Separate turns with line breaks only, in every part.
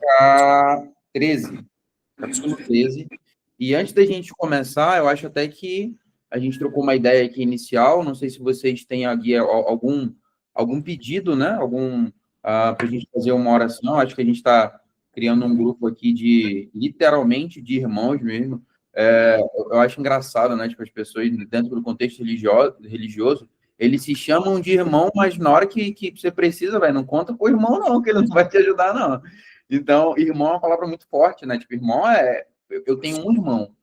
ficar 13, capítulo 13. E antes da gente começar, eu acho até que a gente trocou uma ideia aqui inicial, não sei se vocês têm aqui algum pedido, né? Para a gente fazer uma oração. Acho que a gente está criando um grupo aqui literalmente, de irmãos mesmo. Eu acho engraçado, né? Tipo, as pessoas, dentro do contexto religioso, eles se chamam de irmão, mas na hora que você precisa, velho, não conta com o irmão, não, que ele não vai te ajudar, não. Então, irmão é uma palavra muito forte, né? Tipo, irmão eu tenho um irmão.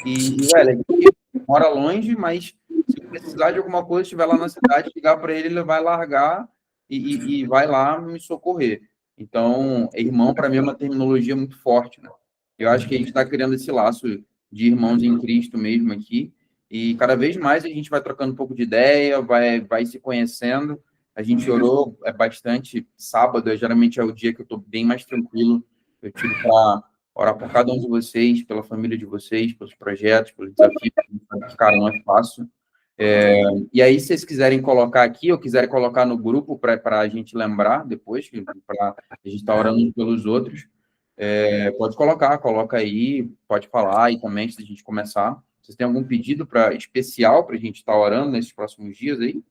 E, velho, ele mora longe, mas se eu precisar de alguma coisa, estiver lá na cidade, ligar para ele, ele vai largar e vai lá me socorrer. Então, irmão, para mim, é uma terminologia muito forte, né? Eu acho que a gente está criando esse laço de irmãos em Cristo mesmo aqui. E cada vez mais a gente vai trocando um pouco de ideia, vai se conhecendo. A gente orou bastante sábado, geralmente é o dia que eu estou bem mais tranquilo. Eu tiro para orar por cada um de vocês, pela família de vocês, pelos projetos, pelos desafios. Cara, não é fácil. E aí, se vocês quiserem colocar aqui, ou quiserem colocar no grupo para a gente lembrar depois, para a gente estar orando uns pelos outros, pode coloca aí, pode falar e também antes da gente começar. Vocês têm algum pedido especial para a gente estar orando nesses próximos dias aí?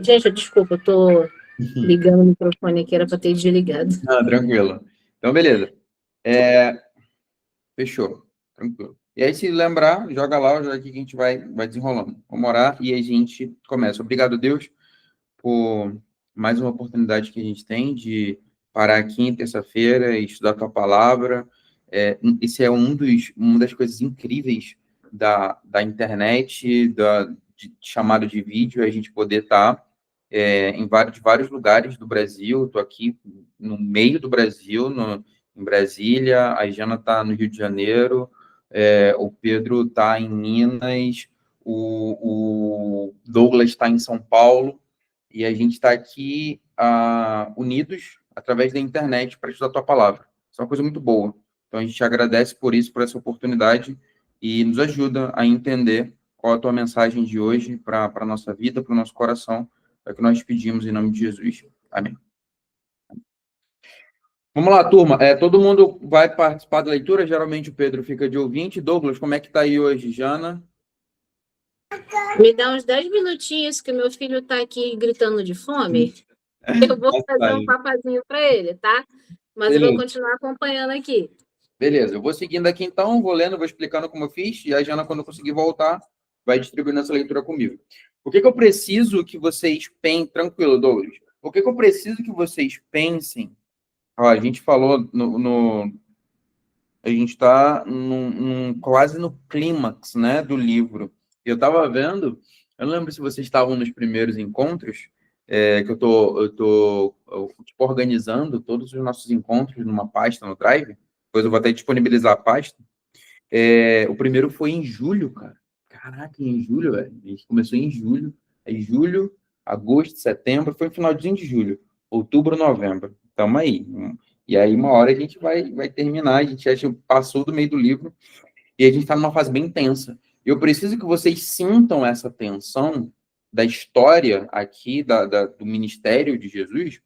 Gente, desculpa, eu tô ligando o microfone aqui, era para ter desligado.
Tranquilo. Então, beleza. Fechou. Tranquilo. E aí, se lembrar, joga lá, já que a gente vai desenrolando. Vamos orar e a gente começa. Obrigado, Deus, por mais uma oportunidade que a gente tem de parar aqui em terça-feira e estudar a tua palavra. Esse é uma das coisas incríveis da internet, de chamada de vídeo, a gente poder estar em vários lugares do Brasil. Estou aqui no meio do Brasil, em Brasília, a Jana está no Rio de Janeiro, o Pedro está em Minas, o Douglas está em São Paulo, e a gente está aqui unidos através da internet para estudar a tua palavra. Isso é uma coisa muito boa. Então, a gente agradece por isso, por essa oportunidade, e nos ajuda a entender qual a tua mensagem de hoje para a nossa vida, para o nosso coração. É o que nós pedimos em nome de Jesus. Amém. Vamos lá, turma. Todo mundo vai participar da leitura. Geralmente o Pedro fica de ouvinte. Douglas, como é que está aí hoje, Jana?
Me dá uns 10 minutinhos que meu filho está aqui gritando de fome. Eu vou fazer um papazinho para ele, tá? Mas beleza. Eu vou continuar acompanhando aqui.
Beleza, eu vou seguindo aqui então, vou lendo, vou explicando como eu fiz, e a Jana, quando eu conseguir voltar, vai distribuindo essa leitura comigo. O que eu preciso que vocês pensem... Tranquilo, Douglas. O que eu preciso que vocês pensem... Ó, a gente falou a gente está quase no clímax, né, do livro. Eu estava vendo, eu não lembro se vocês estavam nos primeiros encontros, que eu tô tipo, organizando todos os nossos encontros numa pasta no Drive. Depois eu vou até disponibilizar a pasta. O primeiro foi em julho, cara. Caraca, em julho, velho. A gente começou em julho. Aí julho, agosto, setembro, foi no finalzinho de julho. Outubro, novembro. Tamo aí. E aí, uma hora a gente vai terminar. A gente já passou do meio do livro. E a gente está numa fase bem tensa. Eu preciso que vocês sintam essa tensão da história aqui, do ministério de Jesus,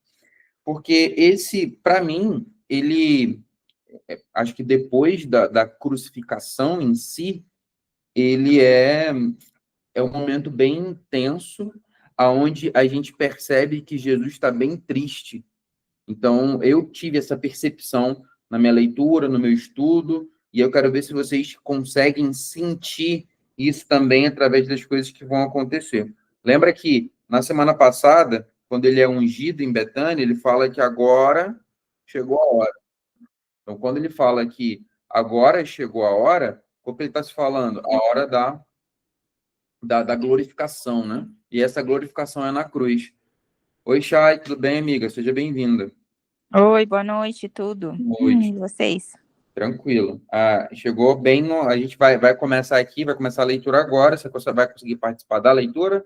porque esse, para mim, ele... acho que depois da crucificação em si, ele é um momento bem intenso, aonde a gente percebe que Jesus está bem triste. Então, eu tive essa percepção na minha leitura, no meu estudo, e eu quero ver se vocês conseguem sentir isso também através das coisas que vão acontecer. Lembra que, na semana passada, quando ele é ungido em Betânia, ele fala que agora chegou a hora. Então, quando ele fala que agora chegou a hora, o que ele está se falando? A hora da glorificação, né? E essa glorificação é na cruz. Oi, Chay, tudo bem, amiga? Seja bem-vinda.
Oi, boa noite, tudo.
Boa noite.
Vocês?
Tranquilo. Chegou bem, a gente vai começar aqui, vai começar a leitura agora. Você vai conseguir participar da leitura?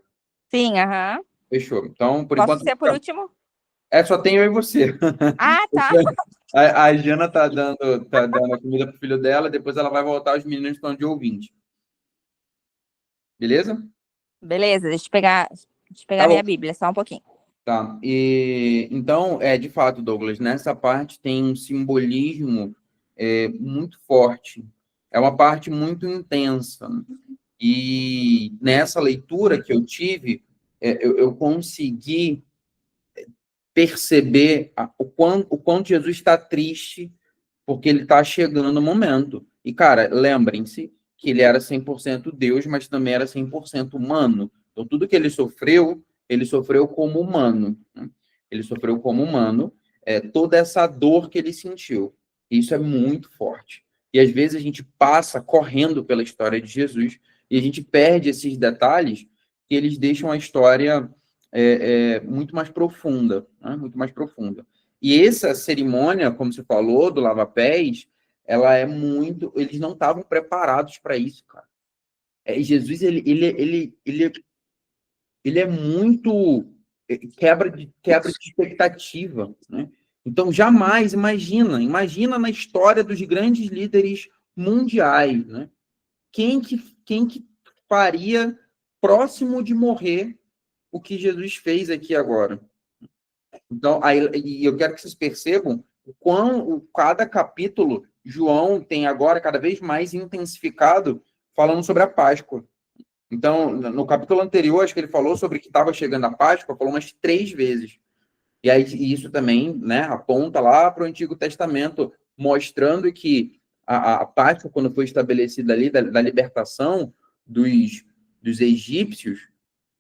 Sim, aham.
Fechou. Então, por
Posso
enquanto...
ser por último?
Só tenho eu e você.
Ah, tá.
A Jana tá dando a comida pro filho dela, depois ela vai voltar, os meninos estão de ouvinte. Beleza?
Beleza, deixa eu pegar Deixa eu pegar minha Bíblia, só um pouquinho.
Tá. Então, de fato, Douglas, nessa parte tem um simbolismo muito forte. É uma parte muito intensa. E nessa leitura que eu tive, eu consegui perceber o quanto Jesus está triste porque ele está chegando o momento. E, cara, lembrem-se que ele era 100% Deus, mas também era 100% humano. Então, tudo que ele sofreu como humano. Né? Ele sofreu como humano toda essa dor que ele sentiu. Isso é muito forte. E, às vezes, a gente passa correndo pela história de Jesus e a gente perde esses detalhes que eles deixam a história muito mais profunda, né? Muito mais profunda. E essa cerimônia, como você falou, do lava-pés, ela é muito. Eles não estavam preparados para isso, cara. Jesus, ele é muito quebra de expectativa, né? Então, jamais imagina na história dos grandes líderes mundiais, né? Quem que faria próximo de morrer o que Jesus fez aqui agora? Então, e eu quero que vocês percebam cada capítulo, João tem agora cada vez mais intensificado falando sobre a Páscoa. Então, no capítulo anterior, acho que ele falou sobre que estava chegando a Páscoa, falou umas 3 vezes. E aí isso também, né, aponta lá para o Antigo Testamento, mostrando que a Páscoa, quando foi estabelecida ali, da libertação dos egípcios,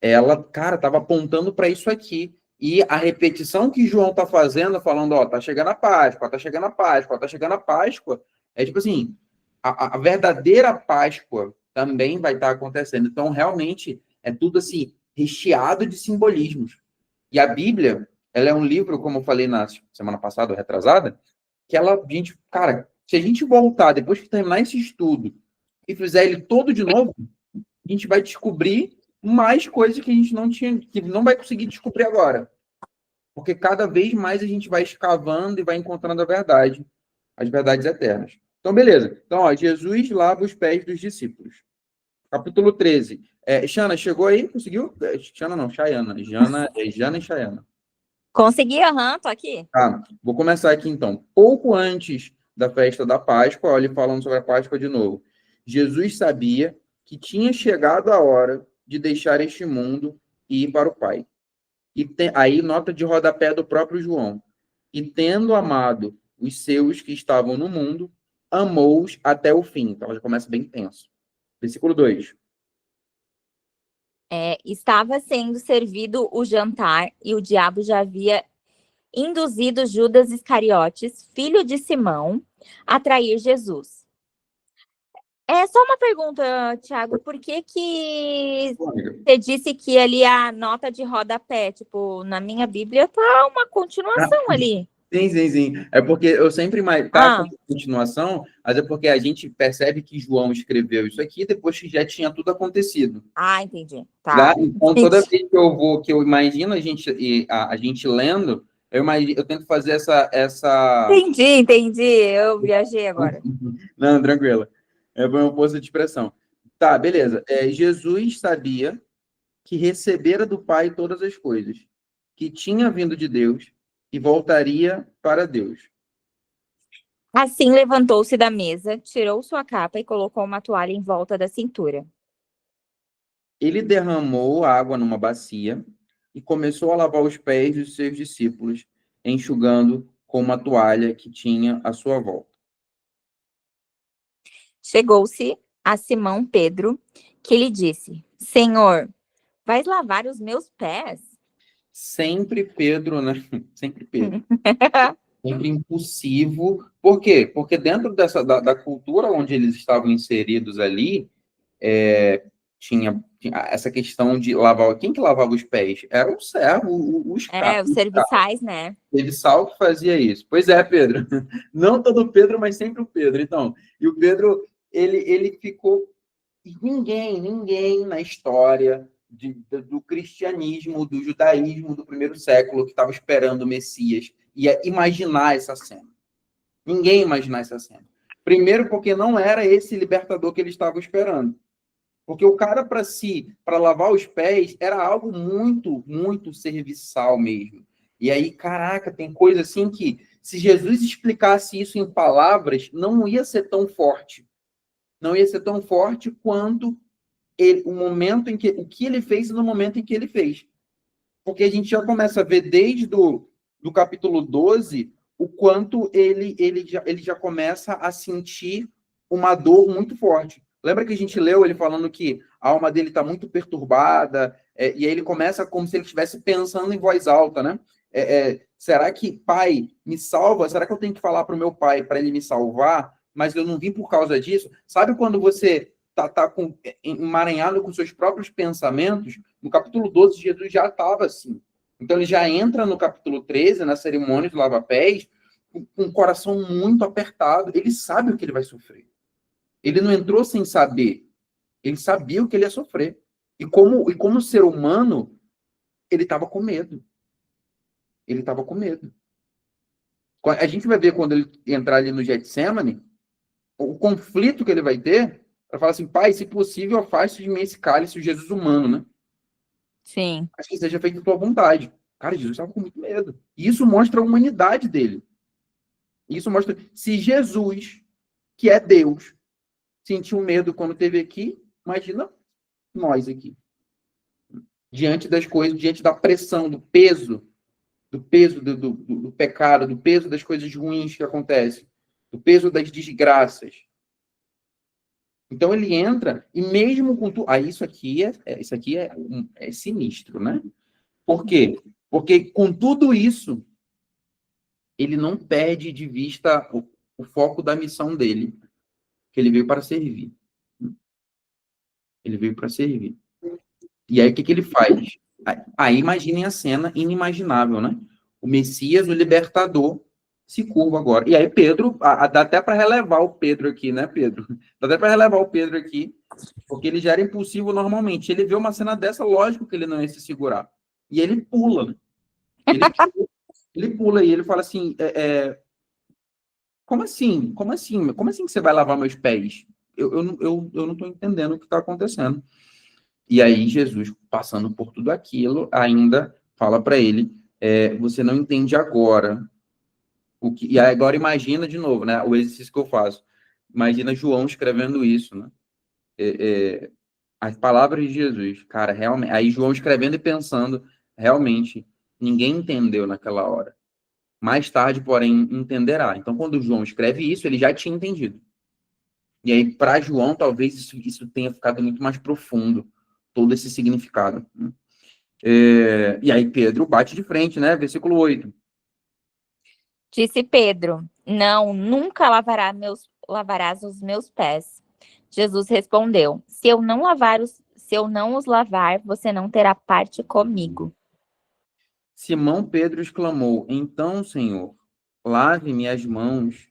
ela, cara, estava apontando para isso aqui. E a repetição que João está fazendo, falando, ó, tá chegando a Páscoa, tá chegando a Páscoa, tá chegando a Páscoa, é tipo assim, a verdadeira Páscoa também vai estar acontecendo. Então, realmente, é tudo assim, recheado de simbolismos. E a Bíblia, ela é um livro, como eu falei na semana passada, retrasada, que cara, se a gente voltar, depois que terminar esse estudo, e fizer ele todo de novo, a gente vai descobrir mais coisas que a gente não tinha, que não vai conseguir descobrir agora. Porque cada vez mais a gente vai escavando e vai encontrando a verdade, as verdades eternas. Então, beleza. Então, ó, Jesus lava os pés dos discípulos. Capítulo 13. Xana, chegou aí? Conseguiu? Xana não, Chayana. Jana e Chayana.
Consegui, tô aqui.
Tá, vou começar aqui então. Pouco antes da festa da Páscoa, olha ele falando sobre a Páscoa de novo. Jesus sabia que tinha chegado a hora de deixar este mundo e ir para o Pai. Aí, nota de rodapé do próprio João. E tendo amado os seus que estavam no mundo, amou-os até o fim. Então, já começa bem tenso. Versículo 2.
Estava sendo servido o jantar e o diabo já havia induzido Judas Iscariotes, filho de Simão, a trair Jesus. É só uma pergunta, Thiago, por que você disse que ali a nota de rodapé, tipo, na minha Bíblia tá uma continuação ali.
Sim. É porque eu sempre com continuação, mas é porque a gente percebe que João escreveu isso aqui depois que já tinha tudo acontecido.
Entendi. Tá.
Então, toda vez que eu imagino a gente lendo, eu tento fazer essa...
Entendi. Eu viajei agora.
Não, tranquilo. Foi uma força de expressão. Tá, beleza. Jesus sabia que recebera do Pai todas as coisas, que tinha vindo de Deus e voltaria para Deus.
Assim levantou-se da mesa, tirou sua capa e colocou uma toalha em volta da cintura.
Ele derramou água numa bacia e começou a lavar os pés dos seus discípulos, enxugando com uma toalha que tinha à sua volta.
Chegou-se a Simão Pedro, que lhe disse: Senhor, vais lavar os meus pés?
Sempre Pedro, né? Sempre Pedro. Sempre impulsivo. Por quê? Porque dentro da cultura onde eles estavam inseridos ali, tinha essa questão de lavar. Quem que lavava os pés? Era o servo, os
serviçais, né?
O serviçal que fazia isso. Pois é, Pedro. Não todo Pedro, mas sempre o Pedro. Então, e o Pedro, ele ficou... Ninguém na história do cristianismo, do judaísmo do primeiro século que estava esperando o Messias ia imaginar essa cena. Ninguém ia imaginar essa cena. Primeiro porque não era esse libertador que eles estavam esperando. Porque o cara, para lavar os pés, era algo muito, muito serviçal mesmo. E aí, caraca, tem coisa assim que, se Jesus explicasse isso em palavras, não ia ser tão forte. Não ia ser tão forte quanto o momento em que, o que ele fez no momento em que ele fez. Porque a gente já começa a ver desde do capítulo 12 o quanto ele já começa a sentir uma dor muito forte. Lembra que a gente leu ele falando que a alma dele está muito perturbada, e aí ele começa como se ele estivesse pensando em voz alta, né? Será que, pai, me salva? Será que eu tenho que falar para o meu pai para ele me salvar? Mas eu não vim por causa disso? Sabe quando você tá emaranhado com seus próprios pensamentos? No capítulo 12, Jesus já estava assim. Então, ele já entra no capítulo 13, na cerimônia do lava-pés, com o coração muito apertado. Ele sabe o que ele vai sofrer. Ele não entrou sem saber. Ele sabia o que ele ia sofrer. E como ser humano, ele estava com medo. Ele estava com medo. A gente vai ver quando ele entrar ali no Getsemane, o conflito que ele vai ter para falar assim, pai, se possível, afaste de mim esse cálice, o Jesus humano, né?
Sim.
Acho que seja feito a tua vontade. Cara, Jesus estava com muito medo. E isso mostra a humanidade dele. Isso mostra, se Jesus, que é Deus, sentiu medo quando esteve aqui, imagina nós aqui. Diante das coisas, diante da pressão, do peso do pecado, do peso das coisas ruins que acontecem, do peso das desgraças. Então ele entra, e mesmo com tudo. Isso aqui é sinistro, né? Por quê? Porque com tudo isso, ele não perde de vista o foco da missão dele, que ele veio para servir. Ele veio para servir. E aí, o que ele faz? Aí, imaginem a cena inimaginável, né? O Messias, o libertador, se curva agora. E aí, Pedro, dá até para relevar o Pedro aqui, né, Pedro? Dá até para relevar o Pedro aqui, porque ele já era impulsivo normalmente. Ele vê uma cena dessa, lógico que ele não ia se segurar. E ele pula, né? Ele pula e ele fala assim, como assim? Como assim? Como assim que você vai lavar meus pés? Eu não estou entendendo o que está acontecendo. E aí Jesus, passando por tudo aquilo, ainda fala para ele, você não entende agora. E agora imagina de novo, né? O exercício que eu faço. Imagina João escrevendo isso, né? As palavras de Jesus, cara, realmente. Aí João escrevendo e pensando, realmente, ninguém entendeu naquela hora. Mais tarde, porém, entenderá. Então, quando João escreve isso, ele já tinha entendido. E aí, para João, talvez isso tenha ficado muito mais profundo, todo esse significado. Né? E aí, Pedro bate de frente, né? Versículo 8.
Disse Pedro: não, nunca lavarás os meus pés. Jesus respondeu: se eu não os lavar, você não terá parte comigo.
Simão Pedro exclamou: então, Senhor, lave-me as mãos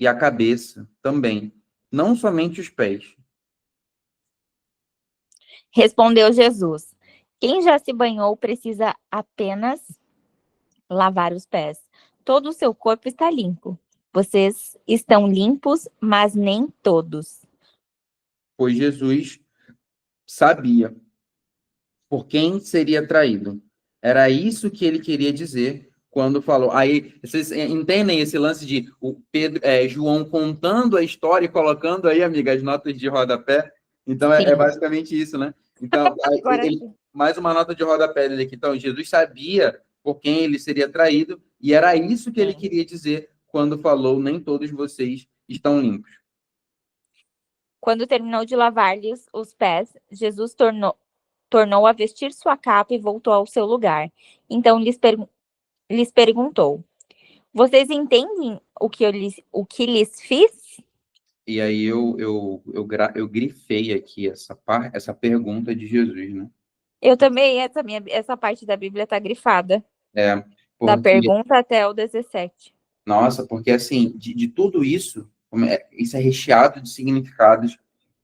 e a cabeça também, não somente os pés.
Respondeu Jesus: quem já se banhou precisa apenas lavar os pés. Todo o seu corpo está limpo. Vocês estão limpos, mas nem todos.
Pois Jesus sabia por quem seria traído. Era isso que ele queria dizer quando falou. Aí, vocês entendem esse lance de o Pedro, João contando a história e colocando aí, amiga, as notas de rodapé? Então, é basicamente isso, né? Então, mais uma nota de rodapé dele aqui. Então, Jesus sabia por quem ele seria traído, e era isso que ele queria dizer quando falou: nem todos vocês estão limpos.
Quando terminou de lavar-lhes os pés, Jesus tornou a vestir sua capa e voltou ao seu lugar. Então lhes perguntou: vocês entendem o que lhes fiz?
E aí eu grifei aqui essa pergunta de Jesus, né?
Eu também, essa parte da Bíblia está grifada. Da pergunta até o 17.
Nossa, porque assim, de tudo isso, isso é recheado de significados.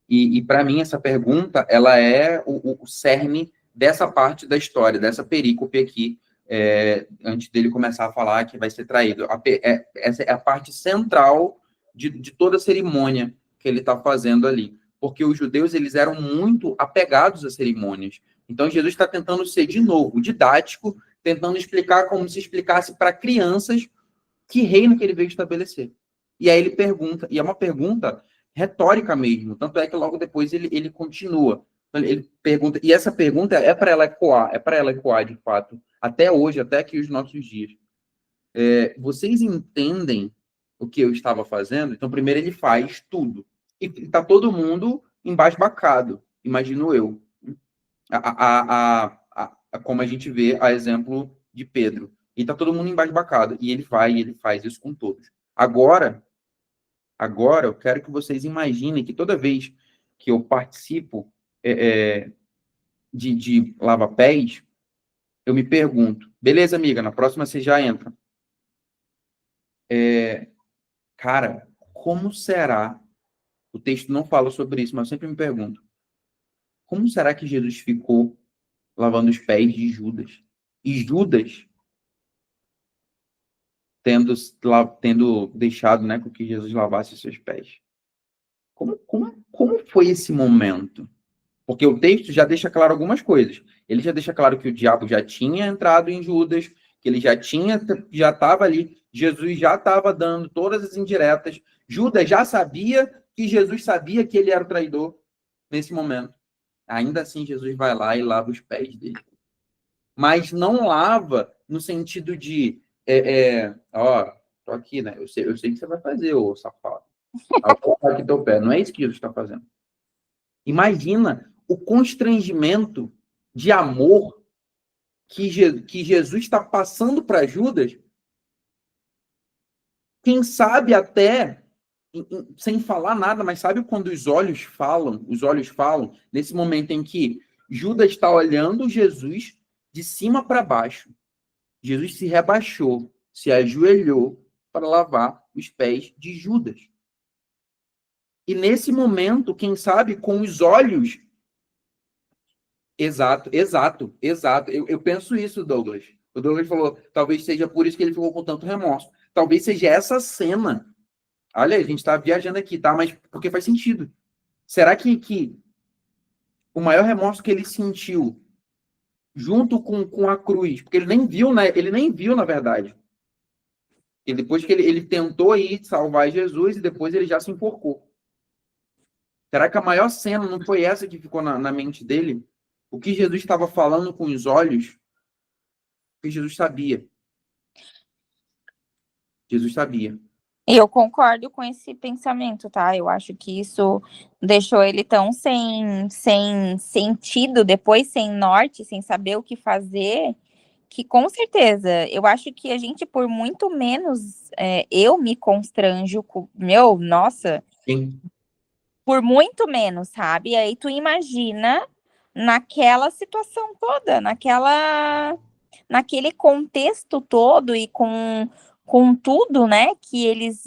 E para mim, essa pergunta, ela é o cerne dessa parte da história, dessa perícope aqui, antes dele começar a falar que vai ser traído. Essa é a parte central de toda a cerimônia que ele está fazendo ali. porque os judeus eles eram muito apegados às cerimônias. Então, Jesus está tentando ser, de novo, didático, tentando explicar como se explicasse para crianças que reino que ele veio estabelecer. E aí ele pergunta, e é uma pergunta retórica mesmo, tanto é que logo depois ele continua. Ele pergunta, e essa pergunta é para ela ecoar, de fato, até hoje, até aqui os nossos dias. Vocês entendem o que eu estava fazendo? Então, primeiro ele faz tudo. E está todo mundo embasbacado, imagino eu. Como a gente vê a exemplo de Pedro. E está todo mundo embasbacado. E ele faz isso com todos. Agora, eu quero que vocês imaginem que toda vez que eu participo de lava-pés, eu me pergunto, beleza, amiga, na próxima você já entra. Cara, como será? O texto não fala sobre isso, mas eu sempre me pergunto, como será que Jesus ficou lavando os pés de Judas? E Judas tendo deixado, né, com que Jesus lavasse os seus pés. Como foi esse momento? Porque o texto já deixa claro algumas coisas. Ele já deixa claro que o diabo já tinha entrado em Judas, que ele já estava ali, Jesus já estava dando todas as indiretas. Judas já sabia que Jesus sabia que ele era o traidor nesse momento. Ainda assim, Jesus vai lá e lava os pés dele. Mas não lava no sentido de, tô aqui, né? Eu sei o que você vai fazer, ô safado. Vou colocar aqui teu pé. Não é isso que Jesus está fazendo. Imagina o constrangimento de amor que Jesus está passando para Judas. Quem sabe até, sem falar nada, mas sabe quando os olhos falam, nesse momento em que Judas está olhando Jesus de cima para baixo. Jesus se rebaixou, se ajoelhou para lavar os pés de Judas. E nesse momento, quem sabe, com os olhos... Exato. Eu penso isso, Douglas. O Douglas falou, talvez seja por isso que ele ficou com tanto remorso. Talvez seja essa cena. Olha, a gente está viajando aqui, tá? Mas porque faz sentido. Será que o maior remorso que ele sentiu junto com a cruz, porque ele nem viu, né? Ele nem viu, na verdade. E depois que ele tentou ir salvar Jesus e depois ele já se enforcou. Será que a maior cena não foi essa que ficou na mente dele? O que Jesus estava falando com os olhos, o que Jesus sabia. Jesus sabia.
Eu concordo com esse pensamento, tá? Eu acho que isso deixou ele tão sem sentido, depois sem norte, sem saber o que fazer, que com certeza, eu acho que a gente, por muito menos, eu me constranjo com... nossa...
Sim.
Por muito menos, sabe? E aí tu imagina naquela situação toda, naquele contexto todo e com tudo, né, que eles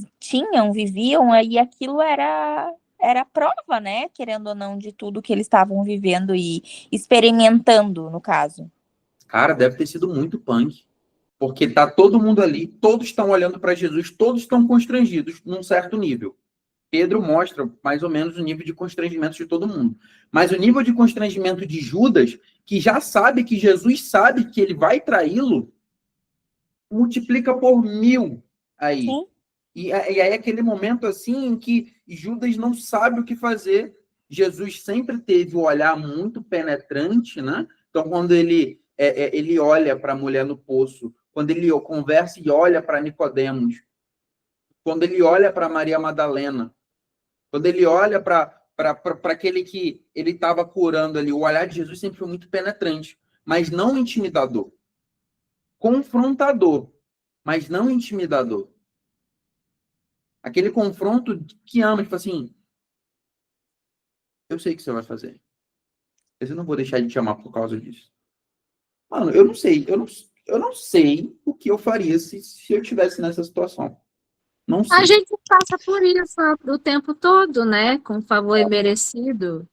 viviam, e aquilo era prova, né, querendo ou não, de tudo que eles estavam vivendo e experimentando, no caso.
Cara, deve ter sido muito punk, porque tá todo mundo ali, todos estão olhando para Jesus, todos estão constrangidos num certo nível. Pedro mostra mais ou menos o nível de constrangimento de todo mundo. Mas o nível de constrangimento de Judas, que já sabe que Jesus sabe que ele vai traí-lo, multiplica por 1000 aí.
Sim.
E aí é aquele momento assim em que Judas não sabe o que fazer. Jesus sempre teve o olhar muito penetrante, né? Então, quando ele olha para a mulher no poço, quando ele conversa e olha para Nicodemos, quando ele olha para Maria Madalena, quando ele olha para aquele que ele estava curando ali, o olhar de Jesus sempre foi muito penetrante, mas não intimidador. Confrontador, mas não intimidador. Aquele confronto que ama, tipo assim, eu sei o que você vai fazer. Mas eu não vou deixar de te amar por causa disso. Mano, eu não sei o que eu faria se eu estivesse nessa situação. Não sei.
A gente passa por isso o tempo todo, né? Com favor imerecido.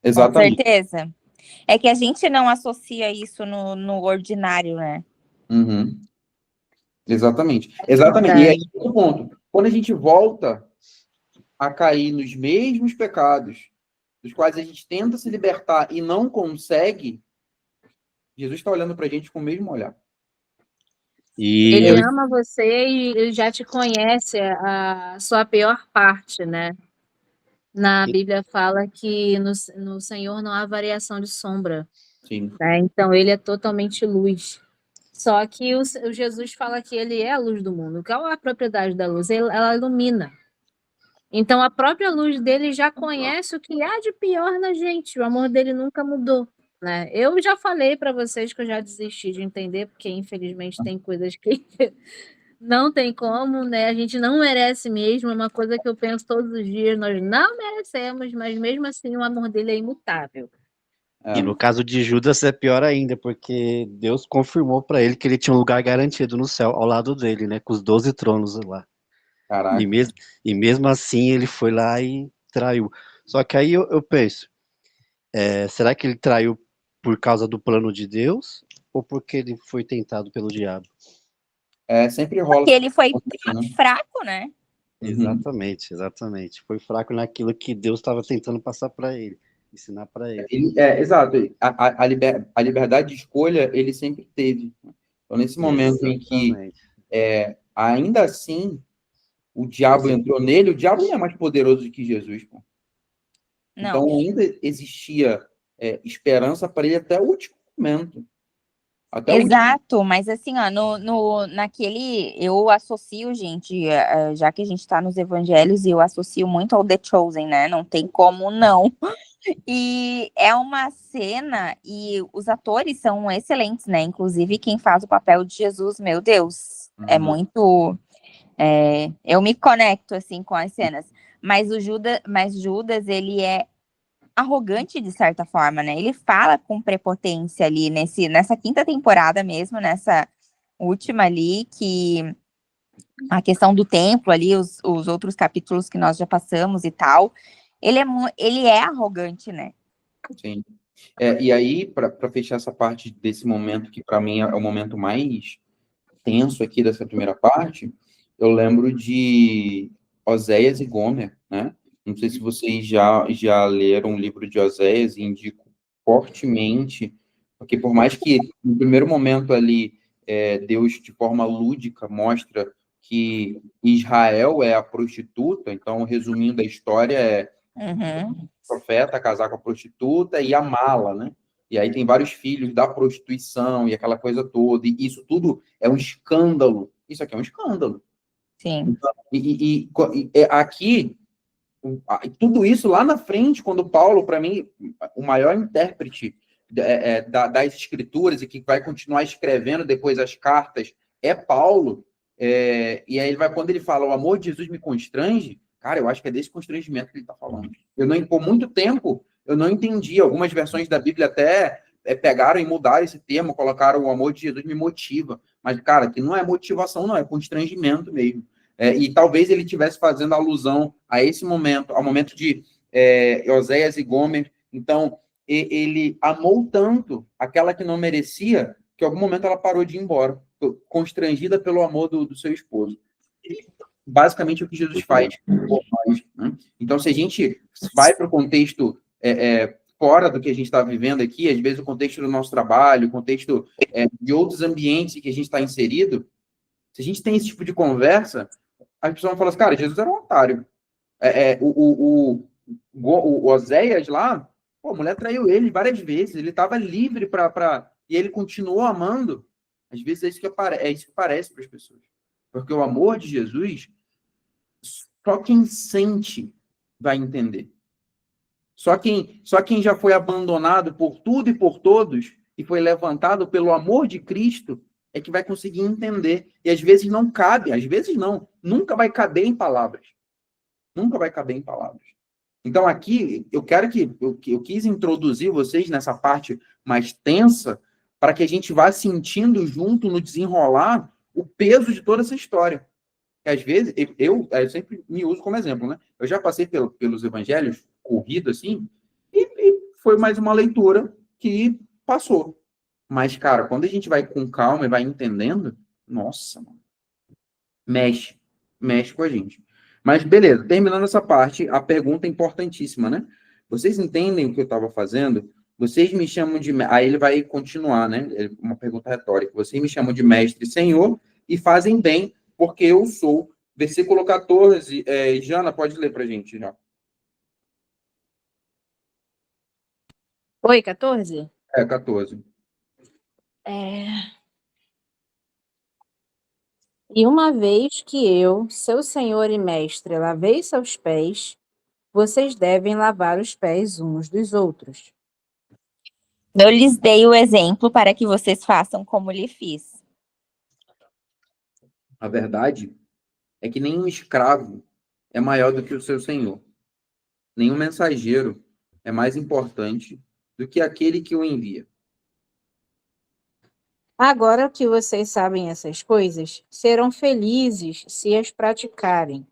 Exatamente.
Com certeza. É que a gente não associa isso no ordinário, né?
Uhum. Exatamente. E aí, outro ponto. Quando a gente volta a cair nos mesmos pecados, dos quais a gente tenta se libertar e não consegue, Jesus está olhando para a gente com o mesmo olhar.
Ele ama você e ele já te conhece a sua pior parte, né? Na Bíblia fala que no Senhor não há variação de sombra.
Sim.
Né? Então, ele é totalmente luz. Só que o Jesus fala que ele é a luz do mundo. Qual é a propriedade da luz? Ela ilumina. Então, a própria luz dele já conhece o que há de pior na gente. O amor dele nunca mudou. Né? Eu já falei para vocês que eu já desisti de entender, porque infelizmente tem coisas que não tem como, né? A gente não merece mesmo. É uma coisa que eu penso todos os dias. Nós não merecemos, mas mesmo assim o amor dele é imutável.
E no caso de Judas é pior ainda, porque Deus confirmou para ele que ele tinha um lugar garantido no céu, ao lado dele, né? Com os 12 tronos lá.
Caraca.
E mesmo assim ele foi lá e traiu. Só que aí eu penso, será que ele traiu por causa do plano de Deus ou porque ele foi tentado pelo diabo?
Sempre rola.
Porque ele foi fraco, né?
Exatamente, exatamente. Foi fraco naquilo que Deus estava tentando passar para ele, ensinar para ele.
Exato. A liberdade de escolha ele sempre teve. Então, nesse momento em que, ainda assim, o diabo entrou nele, o diabo não é mais poderoso do que Jesus. Pô. Então, ainda existia esperança para ele até o último momento.
Exato, mas assim, ó, naquele, eu associo, gente, já que a gente tá nos evangelhos, eu associo muito ao The Chosen, né? Não tem como não. E é uma cena, e os atores são excelentes, né? Inclusive, quem faz o papel de Jesus, meu Deus, é muito... eu me conecto, assim, com as cenas. Mas Judas, ele é arrogante de certa forma, né? Ele fala com prepotência ali nessa quinta temporada mesmo, nessa última ali, que a questão do templo ali, os outros capítulos que nós já passamos e tal, ele é arrogante, né?
Sim. E aí, para fechar essa parte desse momento, que para mim é o momento mais tenso aqui dessa primeira parte, eu lembro de Oséias e Gomer, né? Não sei se vocês já leram o livro de Oséias, e indico fortemente, porque por mais que no primeiro momento ali Deus, de forma lúdica, mostra que Israel é a prostituta, então, resumindo a história, o profeta casar com a prostituta e amá-la, né? E aí tem vários filhos da prostituição e aquela coisa toda, e isso tudo é um escândalo. Isso aqui é um escândalo.
Sim.
Aqui, tudo isso lá na frente, quando Paulo, para mim, o maior intérprete das escrituras e que vai continuar escrevendo depois as cartas é Paulo, e aí quando ele fala o amor de Jesus me constrange, cara, eu acho que é desse constrangimento que ele está falando. Por muito tempo, eu não entendi. Algumas versões da Bíblia até pegaram e mudaram esse termo, colocaram o amor de Jesus me motiva. Mas, cara, que não é motivação, não, é constrangimento mesmo. E talvez ele estivesse fazendo alusão a esse momento, ao momento de Oséias e Gomer. Então, ele amou tanto aquela que não merecia, que em algum momento ela parou de ir embora, constrangida pelo amor do seu esposo. Basicamente o que Jesus faz por nós, né? Então, se a gente vai para o contexto fora do que a gente está vivendo aqui, às vezes o contexto do nosso trabalho, o contexto de outros ambientes que a gente está inserido, se a gente tem esse tipo de conversa, as pessoas vão falar assim, cara, Jesus era um otário. O Oséias lá, pô, a mulher traiu ele várias vezes, ele estava livre e ele continuou amando. Às vezes é isso que parece para as pessoas. Porque o amor de Jesus, só quem sente vai entender. Só quem já foi abandonado por tudo e por todos e foi levantado pelo amor de Cristo é que vai conseguir entender. E às vezes não cabe, às vezes não, nunca vai caber em palavras. Nunca vai caber em palavras. Então aqui, eu quis introduzir vocês nessa parte mais tensa para que a gente vá sentindo junto no desenrolar o peso de toda essa história. E às vezes, eu sempre me uso como exemplo, né? Eu já passei pelos evangelhos, corrido assim, e foi mais uma leitura que passou. Mas, cara, quando a gente vai com calma e vai entendendo, nossa, mano, mexe com a gente. Mas beleza, terminando essa parte, a pergunta é importantíssima, né? Vocês entendem o que eu estava fazendo? Vocês me chamam de... Aí ele vai continuar, né? Uma pergunta retórica. Vocês me chamam de mestre e senhor e fazem bem, porque eu sou. Versículo 14. Jana, pode ler para a gente, já.
Oi, 14?
14.
E uma vez que eu, seu senhor e mestre, lavei seus pés, vocês devem lavar os pés uns dos outros.
Eu lhes dei o exemplo para que vocês façam como lhe fiz.
A verdade é que nenhum escravo é maior do que o seu senhor. Nenhum mensageiro é mais importante do que aquele que o envia.
Agora que vocês sabem essas coisas, serão felizes se as praticarem.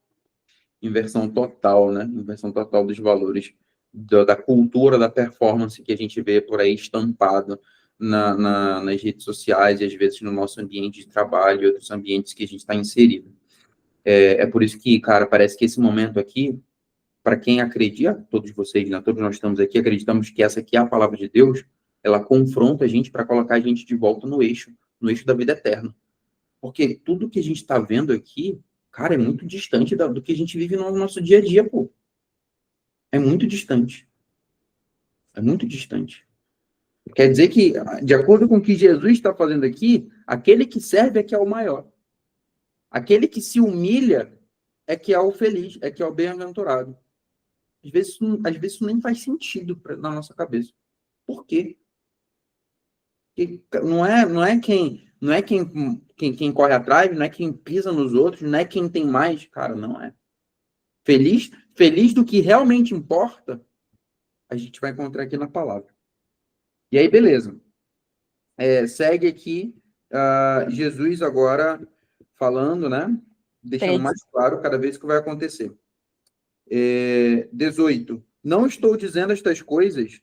Inversão total, né? Inversão total dos valores da cultura da performance que a gente vê por aí estampado nas redes sociais e às vezes no nosso ambiente de trabalho e outros ambientes que a gente está inserido. É por isso que, cara, parece que esse momento aqui, para quem acredita, todos vocês, né, todos nós estamos aqui, acreditamos que essa aqui é a palavra de Deus, ela confronta a gente para colocar a gente de volta no eixo da vida eterna. Porque tudo que a gente está vendo aqui, cara, é muito distante do que a gente vive no nosso dia a dia, pô. É muito distante. É muito distante. Quer dizer que, de acordo com o que Jesus está fazendo aqui, aquele que serve é que é o maior. Aquele que se humilha é que é o feliz, é que é o bem-aventurado. Às vezes isso nem faz sentido na nossa cabeça. Por quê? Porque não é quem corre atrás, não é quem pisa nos outros, não é quem tem mais, cara, não é. Feliz do que realmente importa, a gente vai encontrar aqui na palavra. E aí, beleza. Segue aqui Jesus agora falando, né? Deixando mais claro cada vez que vai acontecer. 18. Não estou dizendo estas coisas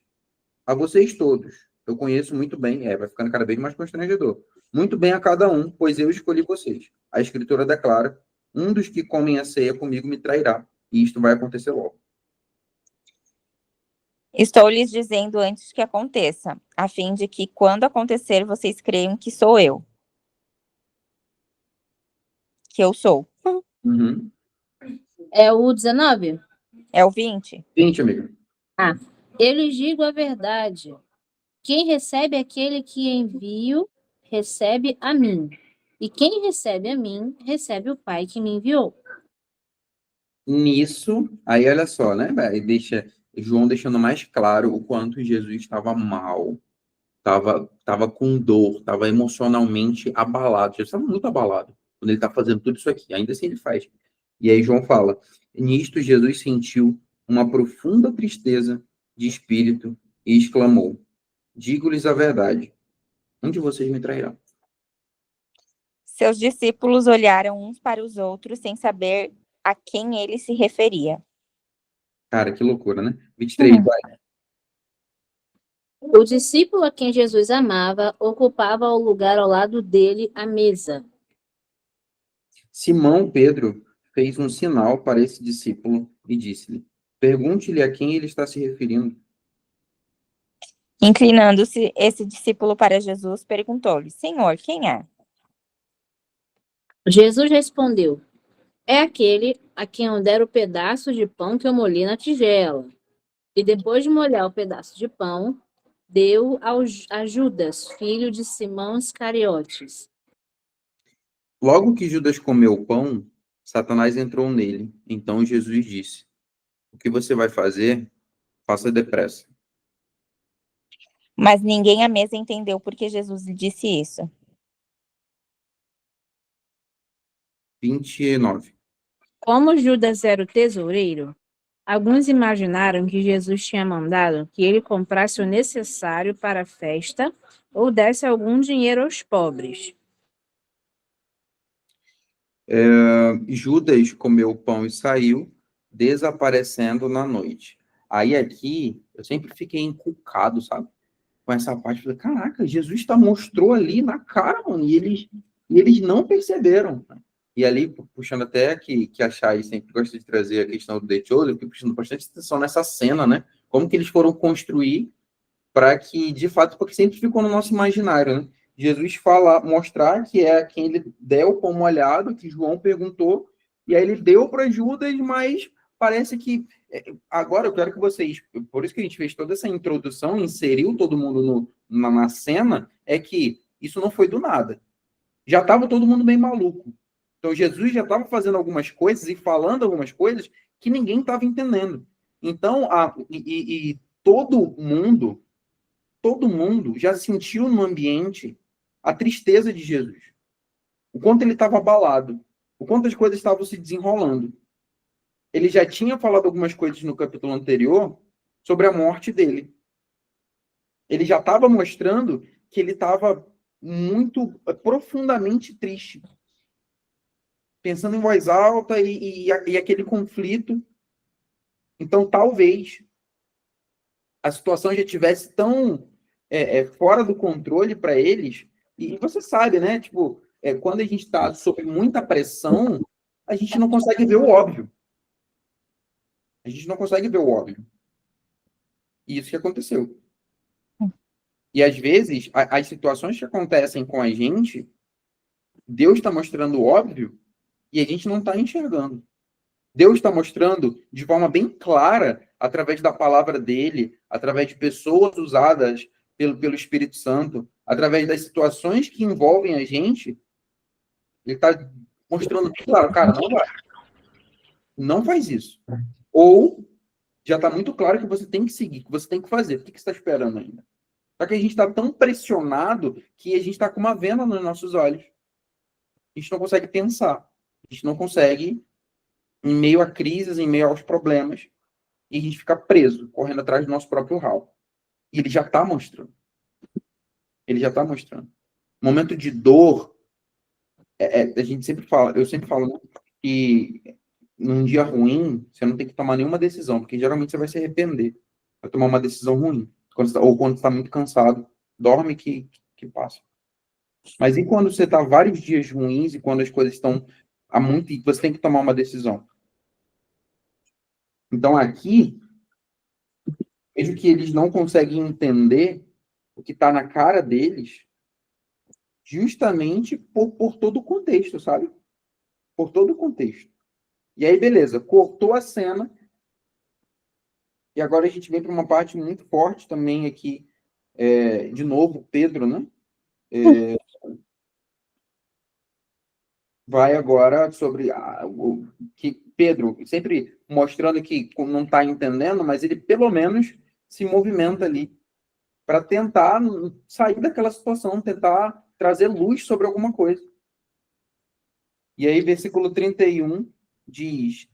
a vocês todos. Eu conheço muito bem, vai ficando cada vez mais constrangedor. Muito bem a cada um, pois eu escolhi vocês. A Escritura declara: um dos que comem a ceia comigo me trairá. E isto vai acontecer logo.
Estou lhes dizendo antes que aconteça, a fim de que, quando acontecer, vocês creiam que sou eu. Que eu sou.
Uhum.
É o 19?
É o 20?
20, amiga.
Eu lhes digo a verdade. Quem recebe aquele que envio, recebe a mim. E quem recebe a mim, recebe o Pai que me enviou.
Nisso, aí olha só, né? João deixando mais claro o quanto Jesus estava mal, estava com dor, estava emocionalmente abalado. Jesus estava muito abalado quando ele está fazendo tudo isso aqui. Ainda assim ele faz. E aí João fala: nisto Jesus sentiu uma profunda tristeza de espírito e exclamou: digo-lhes a verdade, um de vocês me trairá.
Seus discípulos olharam uns para os outros sem saber a quem ele se referia.
Cara, que loucura, né? 23, vai.
O discípulo a quem Jesus amava ocupava o lugar ao lado dele à mesa.
Simão Pedro fez um sinal para esse discípulo e disse-lhe: pergunte-lhe a quem ele está se referindo.
Inclinando-se, esse discípulo para Jesus perguntou-lhe: Senhor, quem é?
Jesus respondeu: é aquele a quem eu der o pedaço de pão que eu molhei na tigela. E depois de molhar o pedaço de pão, deu a Judas, filho de Simão Iscariotes.
Logo que Judas comeu o pão, Satanás entrou nele. Então Jesus disse: o que você vai fazer, faça depressa.
Mas ninguém à mesa entendeu por que Jesus lhe disse isso.
29.
Como Judas era o tesoureiro, alguns imaginaram que Jesus tinha mandado que ele comprasse o necessário para a festa ou desse algum dinheiro aos pobres.
Judas comeu o pão e saiu, desaparecendo na noite. Aí aqui, eu sempre fiquei encucado, sabe? Com essa parte. Falei, caraca, Jesus mostrou ali na cara, mano, e eles não perceberam. Né? E ali, puxando até que a Chay sempre gosta de trazer a questão do The Chosen, eu fiquei prestando bastante atenção nessa cena, né? Como que eles foram construir para que, de fato, porque sempre ficou no nosso imaginário, né? Jesus mostrar que é quem ele deu como olhado, que João perguntou, e aí ele deu para Judas, mas parece que agora eu quero que vocês, por isso que a gente fez toda essa introdução, inseriu todo mundo na cena, é que isso não foi do nada. Já estava todo mundo bem maluco. Então Jesus já estava fazendo algumas coisas e falando algumas coisas que ninguém estava entendendo. Então, todo mundo já sentiu no ambiente a tristeza de Jesus. O quanto ele estava abalado. O quanto as coisas estavam se desenrolando. Ele já tinha falado algumas coisas no capítulo anterior sobre a morte dele. Ele já estava mostrando que ele estava muito profundamente triste. Pensando em voz alta e aquele conflito. Então, talvez a situação já tivesse tão fora do controle para eles. E você sabe, né? Tipo, quando a gente está sob muita pressão, a gente não consegue ver o óbvio. A gente não consegue ver o óbvio. E isso que aconteceu. E às vezes, as situações que acontecem com a gente, Deus está mostrando o óbvio e a gente não está enxergando. Deus está mostrando de forma bem clara, através da palavra dele, através de pessoas usadas pelo Espírito Santo, através das situações que envolvem a gente, ele está mostrando bem claro, cara, não vai. Não faz isso. Ou já está muito claro que você tem que seguir, que você tem que fazer. O que você está esperando ainda? Só que a gente está tão pressionado que a gente está com uma vena nos nossos olhos. A gente não consegue pensar. A gente não consegue, em meio a crises, em meio aos problemas, e a gente fica preso, correndo atrás do nosso próprio ralo. E ele já está mostrando. Ele já está mostrando. Momento de dor, a gente sempre fala, eu sempre falo, né, que num dia ruim, você não tem que tomar nenhuma decisão, porque geralmente você vai se arrepender. Vai tomar uma decisão ruim. Ou quando está muito cansado, dorme que passa. Mas e quando você está vários dias ruins e quando as coisas estão há muito, e você tem que tomar uma decisão? Então aqui, vejo que eles não conseguem entender o que está na cara deles, justamente por todo o contexto, sabe? Por todo o contexto. E aí, beleza, cortou a cena, e agora a gente vem para uma parte muito forte também aqui, de novo, Pedro, né? Vai agora sobre o que Pedro, sempre mostrando que não está entendendo, mas ele pelo menos se movimenta ali para tentar sair daquela situação, tentar trazer luz sobre alguma coisa. E aí, versículo 31 diz: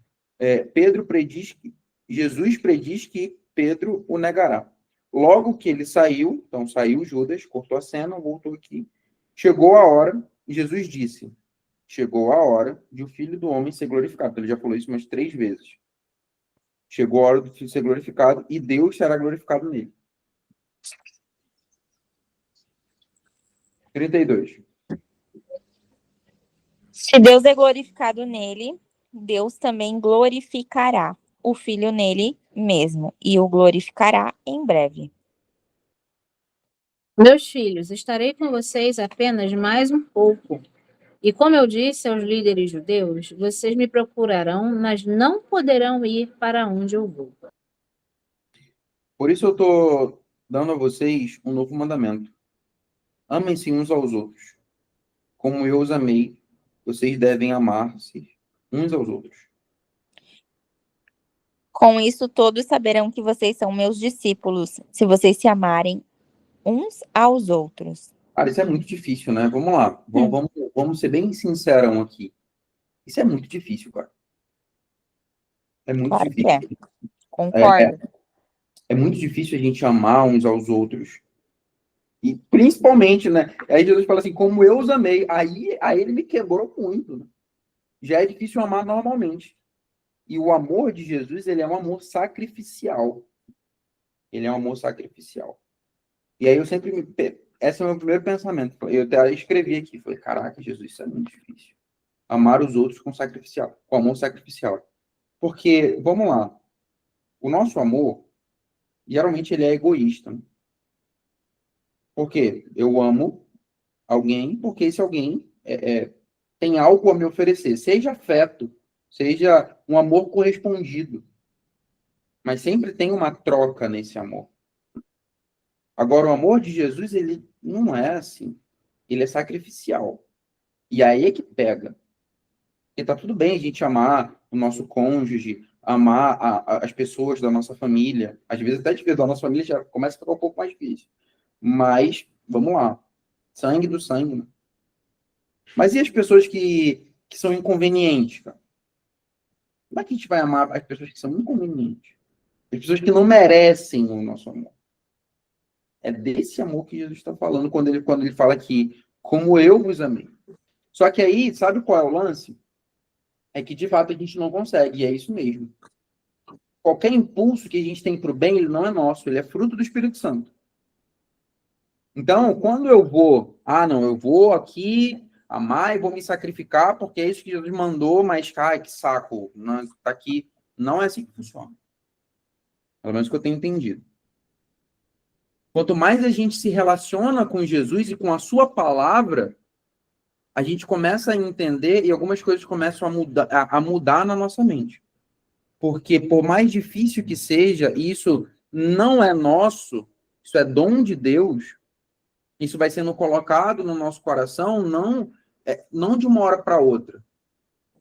Jesus prediz que Pedro o negará. Logo que ele saiu, então saiu Judas, cortou a cena, voltou aqui. Chegou a hora, e Jesus disse: chegou a hora de o Filho do Homem ser glorificado. Ele já falou isso umas 3 vezes. Chegou a hora do Filho ser glorificado e Deus será glorificado nele. 32.
Se Deus é glorificado nele, Deus também glorificará o Filho nele mesmo e o glorificará em breve.
Meus filhos, estarei com vocês apenas mais um pouco. E como eu disse aos líderes judeus, vocês me procurarão, mas não poderão ir para onde eu vou.
Por isso eu estou dando a vocês um novo mandamento. Amem-se uns aos outros. Como eu os amei, vocês devem amar-se uns aos outros.
Com isso, todos saberão que vocês são meus discípulos, se vocês se amarem uns aos outros.
Cara, isso é muito difícil, né? Vamos lá. Vamos ser bem sincerão aqui. Isso é muito difícil, cara. É muito
Claro que
difícil.
é. Concordo.
É muito difícil a gente amar uns aos outros. E principalmente, né? Aí Jesus fala assim, como eu os amei. Aí ele me quebrou muito. Né? Já é difícil amar normalmente. E o amor de Jesus, ele é um amor sacrificial. Ele é um amor sacrificial. E aí eu sempre esse é o meu primeiro pensamento. Eu até escrevi aqui. Falei, caraca, Jesus, isso é muito difícil. amar os outros com amor sacrificial. Porque, vamos lá, o nosso amor, geralmente ele é egoísta. Né? Por quê? Eu amo alguém porque esse alguém tem algo a me oferecer, seja afeto, seja um amor correspondido, mas sempre tem uma troca nesse amor. Agora, o amor de Jesus, ele não é assim, ele é sacrificial. E aí é que pega. E tá tudo bem a gente amar o nosso cônjuge, amar as pessoas da nossa família, às vezes até de ver da nossa família já começa a ficar um pouco mais difícil. Mas, vamos lá, sangue do sangue, né? Mas e as pessoas que são inconvenientes, cara? Como é que a gente vai amar as pessoas que são inconvenientes? As pessoas que não merecem o nosso amor. É desse amor que Jesus está falando quando ele fala que, como eu vos amei. Só que aí, sabe qual é o lance? É que, de fato, a gente não consegue, e é isso mesmo. Qualquer impulso que a gente tem para o bem, ele não é nosso, ele é fruto do Espírito Santo. Então, quando eu vou aqui amar e vou me sacrificar, porque é isso que Jesus mandou, mas, cara, que saco, não, tá aqui. Não é assim que funciona. Pelo menos que eu tenho entendido. Quanto mais a gente se relaciona com Jesus e com a sua palavra, a gente começa a entender e algumas coisas começam a mudar na nossa mente. Porque por mais difícil que seja, isso não é nosso, isso é dom de Deus, isso vai sendo colocado no nosso coração, não de uma hora para outra.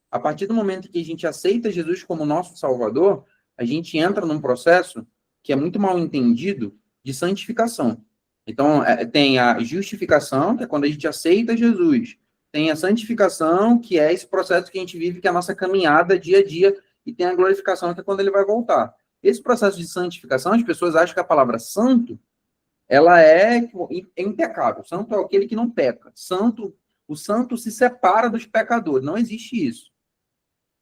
A partir do momento que a gente aceita Jesus como nosso Salvador, a gente entra num processo que é muito mal entendido de santificação. Então, tem a justificação, que é quando a gente aceita Jesus. Tem a santificação, que é esse processo que a gente vive, que é a nossa caminhada dia a dia, e tem a glorificação, que é quando ele vai voltar. Esse processo de santificação, as pessoas acham que a palavra santo, ela é impecável. Santo é aquele que não peca. O santo se separa dos pecadores. Não existe isso.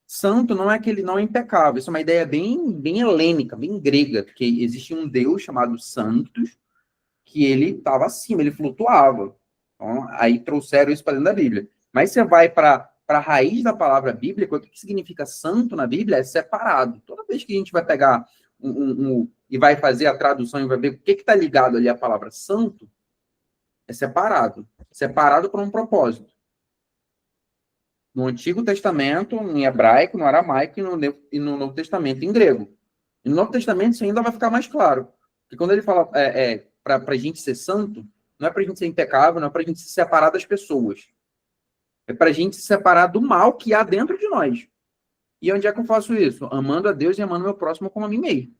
Santo não é aquele, não é impecável. Isso é uma ideia bem helênica, bem grega, porque existia um Deus chamado Santos, que ele estava acima, ele flutuava. Então, aí trouxeram isso para dentro da Bíblia. Mas você vai para a raiz da palavra bíblica, o que significa santo na Bíblia é separado. Toda vez que a gente vai pegar e vai fazer a tradução e vai ver o que está ligado ali à palavra santo, é separado. Separado por um propósito. No Antigo Testamento, em hebraico, no aramaico e no Novo Testamento, em grego. E no Novo Testamento isso ainda vai ficar mais claro. Porque quando ele fala para a gente ser santo, não é para a gente ser impecável, não é para a gente se separar das pessoas. É para a gente se separar do mal que há dentro de nós. E onde é que eu faço isso? Amando a Deus e amando meu próximo como a mim mesmo.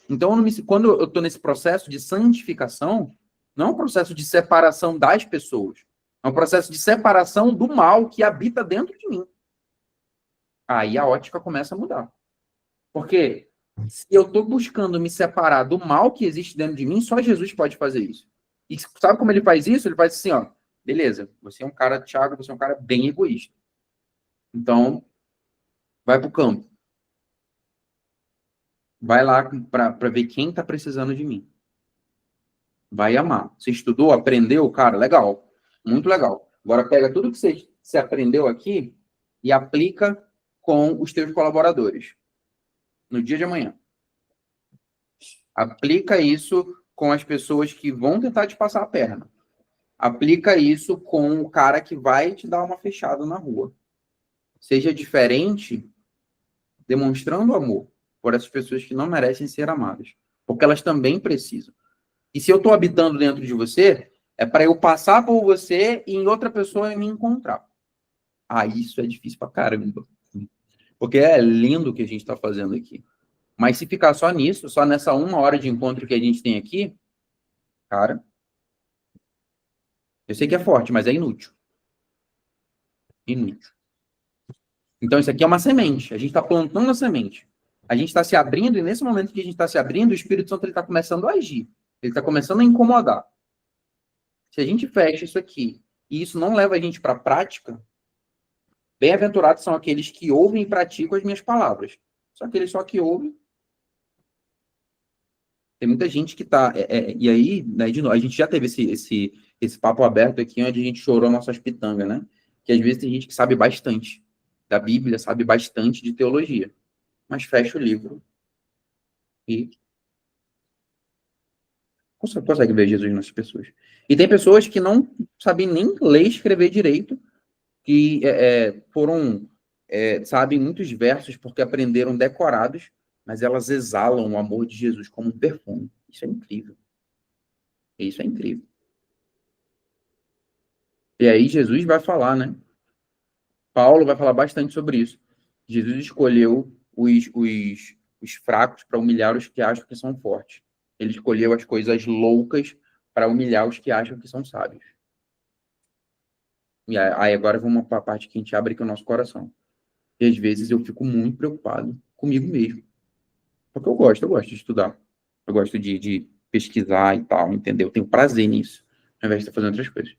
Então, quando eu estou nesse processo de santificação, não é um processo de separação das pessoas. É um processo de separação do mal que habita dentro de mim. Aí a ótica começa a mudar. Porque se eu estou buscando me separar do mal que existe dentro de mim, só Jesus pode fazer isso. E sabe como ele faz isso? Ele faz assim, ó. Beleza, você é um cara, Thiago, você é um cara bem egoísta. Então, vai pro campo. Vai lá para ver quem está precisando de mim. Vai amar. Você estudou, aprendeu? Cara, legal. Muito legal. Agora pega tudo que você aprendeu aqui e aplica com os teus colaboradores. No dia de amanhã. Aplica isso com as pessoas que vão tentar te passar a perna. Aplica isso com o cara que vai te dar uma fechada na rua. Seja diferente, demonstrando amor por essas pessoas que não merecem ser amadas. Porque elas também precisam. E se eu estou habitando dentro de você, é para eu passar por você e em outra pessoa me encontrar. Ah, isso é difícil pra caramba. Porque é lindo o que a gente está fazendo aqui. Mas se ficar só nisso, só nessa 1 hora de encontro que a gente tem aqui, cara, eu sei que é forte, mas é inútil. Inútil. Então isso aqui é uma semente. A gente está plantando a semente. A gente está se abrindo e nesse momento que a gente está se abrindo, o Espírito Santo está começando a agir. Ele está começando a incomodar. Se a gente fecha isso aqui e isso não leva a gente para a prática, bem-aventurados são aqueles que ouvem e praticam as minhas palavras. Só aqueles só que ouvem. Tem muita gente que está... e aí, né, de novo, a gente já teve esse papo aberto aqui, onde a gente chorou nossas pitangas, né? que às vezes tem gente que sabe bastante da Bíblia, sabe bastante de teologia, mas fecha o livro e consegue ver Jesus nessas pessoas. E tem pessoas que não sabem nem ler e escrever direito, que foram, sabem muitos versos porque aprenderam decorados, mas elas exalam o amor de Jesus como um perfume. Isso é incrível. Isso é incrível. E aí Jesus vai falar, né? Paulo vai falar bastante sobre isso. Jesus escolheu os fracos para humilhar os que acham que são fortes. Ele escolheu as coisas loucas para humilhar os que acham que são sábios. E aí agora vamos para a parte que a gente abre aqui o nosso coração. E às vezes eu fico muito preocupado comigo mesmo. Porque eu gosto de estudar. Eu gosto de pesquisar e tal, entendeu? Eu tenho prazer nisso, ao invés de estar fazendo outras coisas.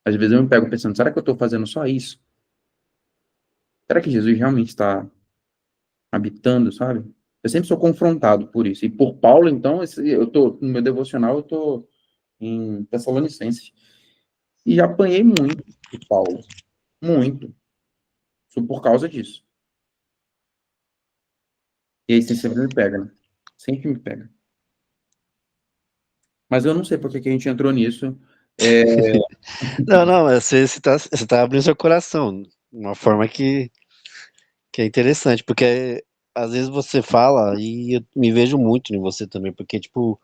Às vezes eu me pego pensando, será que eu estou fazendo só isso? Será que Jesus realmente está habitando, sabe? Eu sempre sou confrontado por isso. E por Paulo, então, eu tô no meu devocional, eu tô em Tessalonicenses. E já apanhei muito de Paulo. Muito. Isso por causa disso. E aí você sempre me pega, né? Sempre me pega. Mas eu não sei por que a gente entrou nisso.
Não, você tá abrindo seu coração. Uma forma que é interessante, porque às vezes você fala e eu me vejo muito em você também, porque, tipo,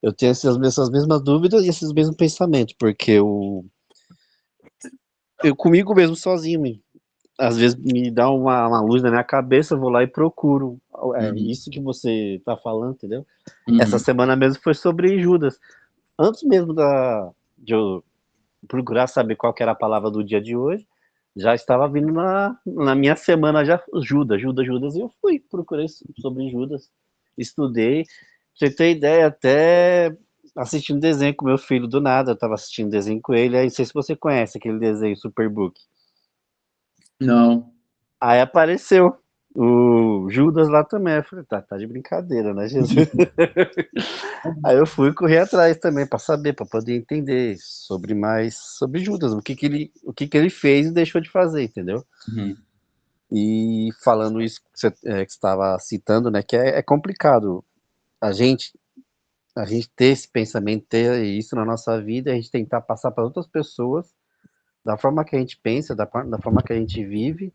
eu tenho essas mesmas dúvidas e esses mesmos pensamentos, porque eu comigo mesmo sozinho, às vezes me dá uma luz na minha cabeça, eu vou lá e procuro. Isso que você tá falando, entendeu? Essa semana mesmo foi sobre Judas. Antes mesmo de eu procurar saber qual que era a palavra do dia de hoje, já estava vindo na minha semana já Judas, e eu procurei sobre Judas, estudei, pra você ter ideia, até assistindo desenho com meu filho do nada, eu estava assistindo desenho com ele, aí não sei se você conhece aquele desenho Superbook.
Não.
Aí apareceu o Judas lá também, eu falei, tá de brincadeira, né, Jesus? Aí eu fui correr atrás também para saber, para poder entender sobre Judas, o que ele fez e deixou de fazer, entendeu?
Uhum.
E falando isso que você estava citando, né, que é complicado a gente ter esse pensamento, ter isso na nossa vida, a gente tentar passar para outras pessoas da forma que a gente pensa, da forma que a gente vive,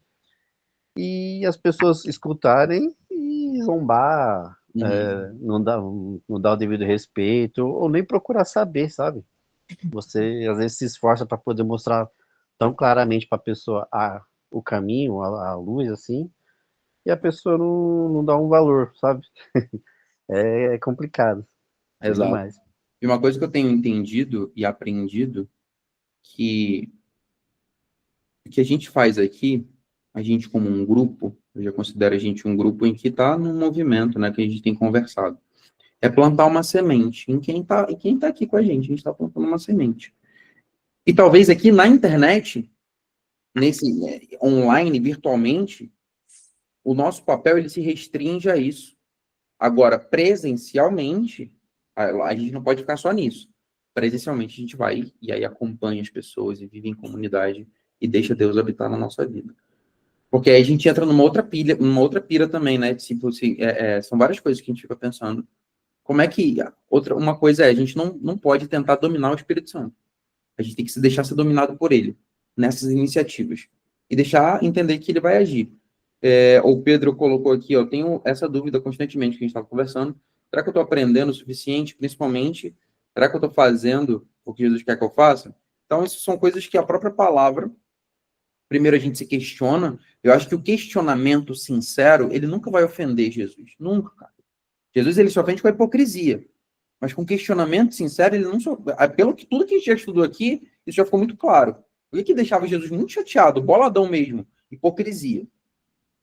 e as pessoas escutarem e zombar, não dar o devido respeito, ou nem procurar saber, sabe? Você às vezes se esforça para poder mostrar tão claramente para a pessoa o caminho, a luz, assim, e a pessoa não dá um valor, sabe? É complicado. É
Exato.
demais.
E uma coisa que eu tenho entendido e aprendido, que o que a gente faz aqui, a gente como um grupo, eu já considero a gente um grupo em que está num movimento, né, que a gente tem conversado, é plantar uma semente em quem tá aqui com a gente está plantando uma semente. E talvez aqui na internet, online, virtualmente, o nosso papel ele se restringe a isso. Agora, presencialmente, a gente não pode ficar só nisso. Presencialmente, a gente vai e aí acompanha as pessoas e vive em comunidade e deixa Deus habitar na nossa vida. Porque aí a gente entra numa outra pira também, né? Tipo, assim, são várias coisas que a gente fica pensando. Como é que... Uma coisa a gente não pode tentar dominar o Espírito Santo. A gente tem que se deixar ser dominado por ele, nessas iniciativas. E deixar entender que ele vai agir. O Pedro colocou aqui, eu tenho essa dúvida constantemente que a gente estava conversando. Será que eu estou aprendendo o suficiente? Principalmente, será que eu estou fazendo o que Jesus quer que eu faça? Então, isso são coisas que a própria palavra, primeiro a gente se questiona. Eu acho que o questionamento sincero, ele nunca vai ofender Jesus. Nunca, cara. Jesus, ele se ofende com a hipocrisia. Mas com questionamento sincero, ele não só... Pelo que tudo que a gente já estudou aqui, isso já ficou muito claro. O que deixava Jesus muito chateado, boladão mesmo? Hipocrisia.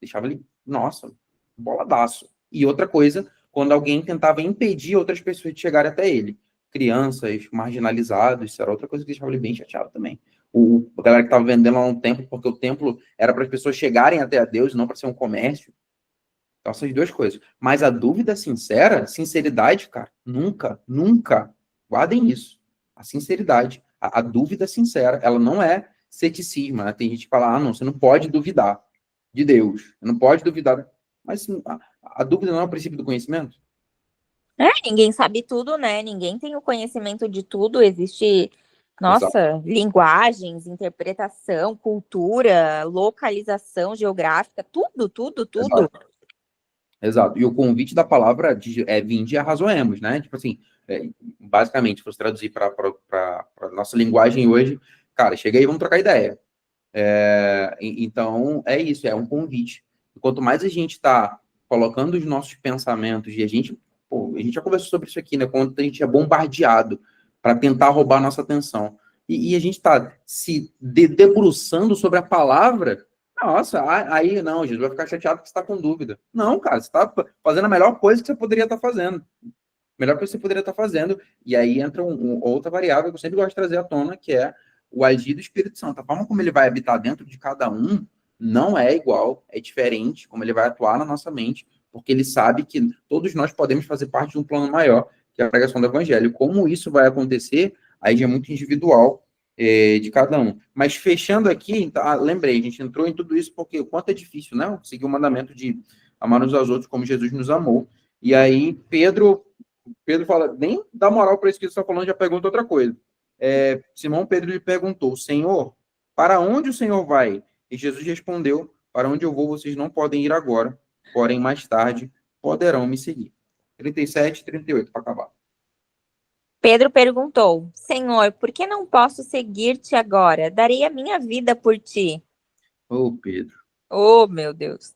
Deixava ele, nossa, boladaço. E outra coisa, quando alguém tentava impedir outras pessoas de chegarem até ele. Crianças, marginalizados, isso era outra coisa que deixava ele bem chateado também. A galera que estava vendendo lá no templo, porque o templo era para as pessoas chegarem até a Deus, não para ser um comércio. Então, essas duas coisas. Mas a dúvida sincera, sinceridade, cara, nunca, guardem isso. A sinceridade, a dúvida sincera, ela não é ceticismo, né? Tem gente que fala, não, você não pode duvidar de Deus, você não pode duvidar, mas a dúvida não é o princípio do conhecimento?
Ninguém sabe tudo, né? Ninguém tem o conhecimento de tudo. Existe,
Exato,
nossa, linguagens, interpretação, cultura, localização geográfica, tudo, tudo, tudo.
exato, exato. E o convite da palavra é vinde e arrazoemos, né? Tipo assim, basicamente, se fosse traduzir para a nossa linguagem hoje, cara, chega aí, vamos trocar ideia. Então, é isso, é um convite. E quanto mais a gente está colocando os nossos pensamentos, e a gente já conversou sobre isso aqui, né? Quando a gente é bombardeado para tentar roubar a nossa atenção. E a gente está se debruçando sobre a palavra, nossa, aí não, Jesus vai ficar chateado porque você está com dúvida. Não, cara, você está fazendo a melhor coisa que você poderia estar fazendo. Melhor que você poderia estar fazendo. E aí entra outra variável que eu sempre gosto de trazer à tona, que é o agir do Espírito Santo. A forma como ele vai habitar dentro de cada um não é igual, é diferente, como ele vai atuar na nossa mente, porque ele sabe que todos nós podemos fazer parte de um plano maior, que é a pregação do Evangelho. Como isso vai acontecer, aí já é muito individual de cada um. Mas fechando aqui, lembrei, a gente entrou em tudo isso porque o quanto é difícil, né? Seguir o mandamento de amar uns aos outros como Jesus nos amou. E aí, Pedro fala, nem dá moral para isso que ele está falando, já pergunta outra coisa. Simão Pedro lhe perguntou, Senhor, para onde o Senhor vai? E Jesus respondeu, para onde eu vou, vocês não podem ir agora, porém mais tarde poderão me seguir. 37 e 38, para acabar.
Pedro perguntou, Senhor, por que não posso seguir-te agora? Darei a minha vida por ti.
Pedro.
Oh, meu Deus.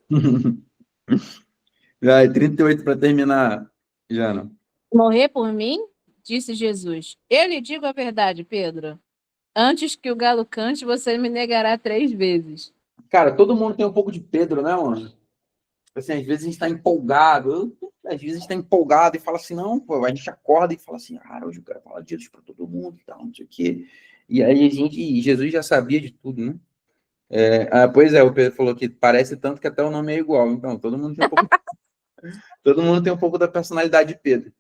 Vai, 38 para terminar, Jana.
Morrer por mim? Disse Jesus. Eu lhe digo a verdade, Pedro. Antes que o galo cante, você me negará 3 vezes.
Cara, todo mundo tem um pouco de Pedro, né, mano? Assim, às vezes a gente está empolgado, às vezes a gente está empolgado e fala assim, não, pô, a gente acorda e fala assim, hoje eu quero falar disso para todo mundo e tal, não sei o quê. E aí Jesus já sabia de tudo, né? Pois é, o Pedro falou que parece tanto que até o nome é igual, então todo mundo tem um pouco da personalidade de Pedro.